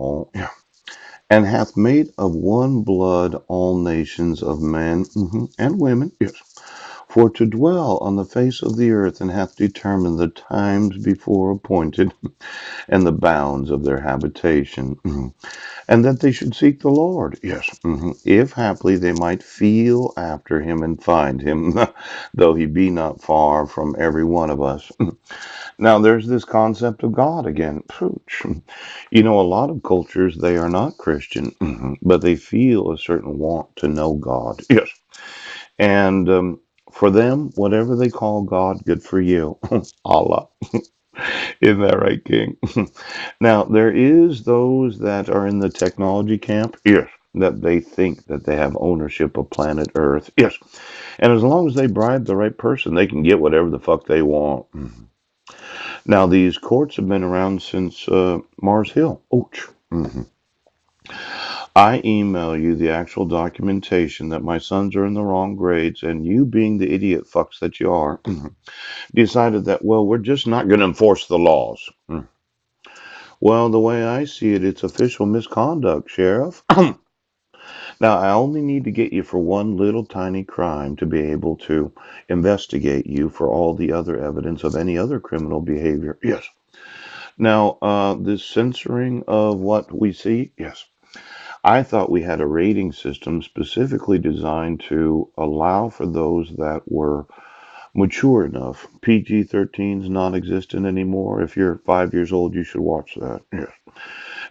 all, and hath made of one blood all nations of men and women, yes, for to dwell on the face of the earth, and hath determined the times before appointed, and the bounds of their habitation, and that they should seek the Lord, yes, if haply they might feel after him and find him, though he be not far from every one of us. Now, there's this concept of God again. Pooch. You know, a lot of cultures, they are not Christian, but they feel a certain want to know God. Yes. And for them, whatever they call God, good for you. Allah. Isn't that right, King? Now, there is those that are in the technology camp. Yes. That they think that they have ownership of planet Earth. Yes. And as long as they bribe the right person, they can get whatever the fuck they want. Now, these courts have been around since Mars Hill. Ouch. I email you the actual documentation that my sons are in the wrong grades, and you, being the idiot fucks that you are, decided that, well, we're just not going to enforce the laws. Well, the way I see it, it's official misconduct, Sheriff. Now, I only need to get you for one little tiny crime to be able to investigate you for all the other evidence of any other criminal behavior. Yes. Now, this censoring of what we see, yes. I thought we had a rating system specifically designed to allow for those that were mature enough. PG 13 is non existent anymore. If you're 5 years old, you should watch that. Yes.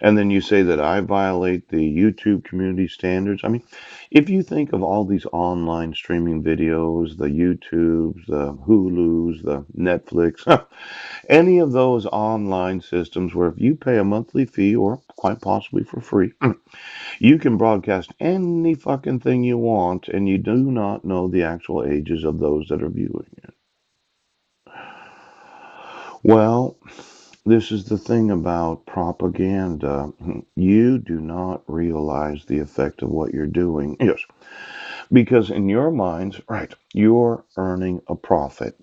And then you say that I violate the YouTube community standards. I mean, if you think of all these online streaming videos, the YouTubes, the Hulus, the Netflix, any of those online systems where if you pay a monthly fee or quite possibly for free, you can broadcast any fucking thing you want and you do not know the actual ages of those that are viewing it. Well, this is the thing about propaganda. You do not realize the effect of what you're doing. Yes. Because in your minds, right, you're earning a profit.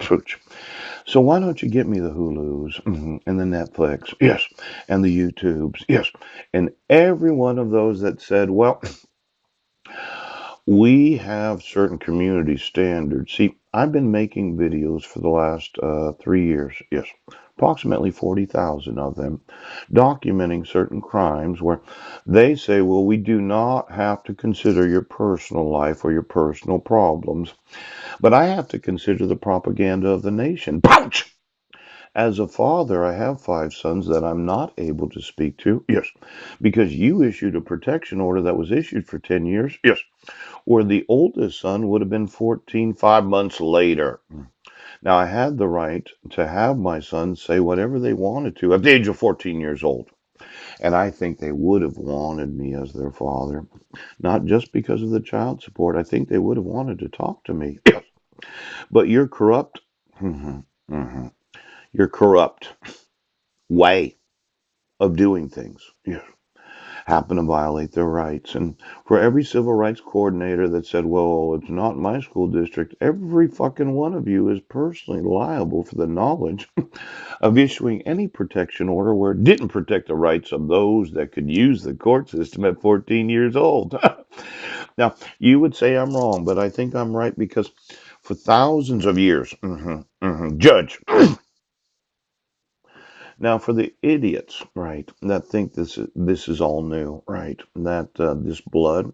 So why don't you get me the Hulus and the Netflix? Yes. And the YouTubes? Yes. And every one of those that said, well, we have certain community standards. See, I've been making videos for the last 3 years, yes, approximately 40,000 of them, documenting certain crimes where they say, well, we do not have to consider your personal life or your personal problems, but I have to consider the propaganda of the nation. Pouch! As a father, I have 5 sons that I'm not able to speak to, yes, because you issued a protection order that was issued for 10 years, yes, where the oldest son would have been 14 5 months later. Now, I had the right to have my sons say whatever they wanted to at the age of 14 years old. And I think they would have wanted me as their father, not just because of the child support. I think they would have wanted to talk to me. But your corrupt, mhm, mhm, your corrupt way of doing things. Yeah, happen to violate their rights. And for every civil rights coordinator that said, well, it's not my school district, every fucking one of you is personally liable for the knowledge of issuing any protection order where it didn't protect the rights of those that could use the court system at 14 years old. Now, you would say I'm wrong, but I think I'm right because for thousands of years, judge, now, for the idiots, right, that think this is all new, right, that this blood,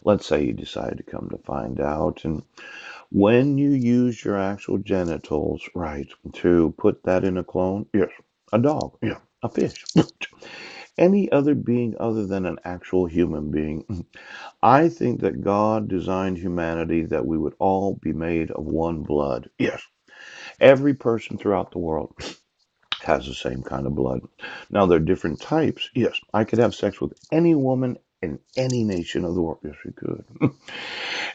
let's say you decide to come to find out, and when you use your actual genitals, right, to put that in a clone, yes, a dog, yeah, a fish, any other being other than an actual human being, I think that God designed humanity that we would all be made of one blood. Yes, every person throughout the world has the same kind of blood. Now, there are different types. Yes, I could have sex with any woman in any nation of the world. Yes, we could.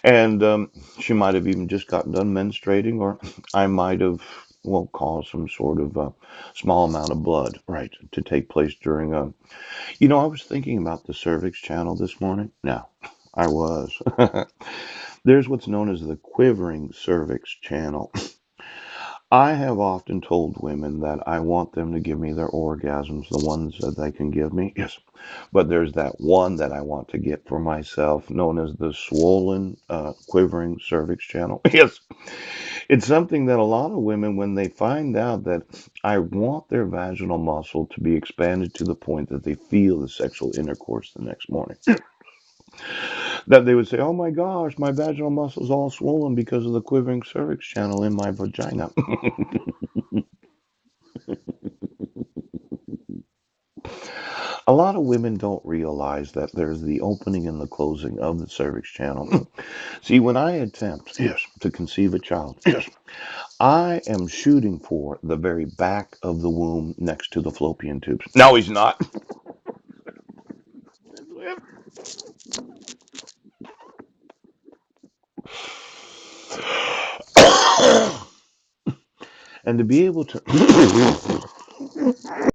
And she might have even just gotten done menstruating, or I might have, well, caused some sort of small amount of blood, right, to take place during a. I was thinking about the cervix channel this morning. No, I was. There's what's known as the quivering cervix channel. I have often told women that I want them to give me their orgasms, the ones that they can give me. Yes. But there's that one that I want to get for myself, known as the swollen, quivering cervix channel. Yes. It's something that a lot of women, when they find out that I want their vaginal muscle to be expanded to the point that they feel the sexual intercourse the next morning, that they would say, "Oh my gosh, my vaginal muscle's all swollen because of the quivering cervix channel in my vagina." A lot of women don't realize that there's the opening and the closing of the cervix channel. See, when I attempt, yes, to conceive a child, yes, I am shooting for the very back of the womb next to the fallopian tubes. No, he's not. And to be able to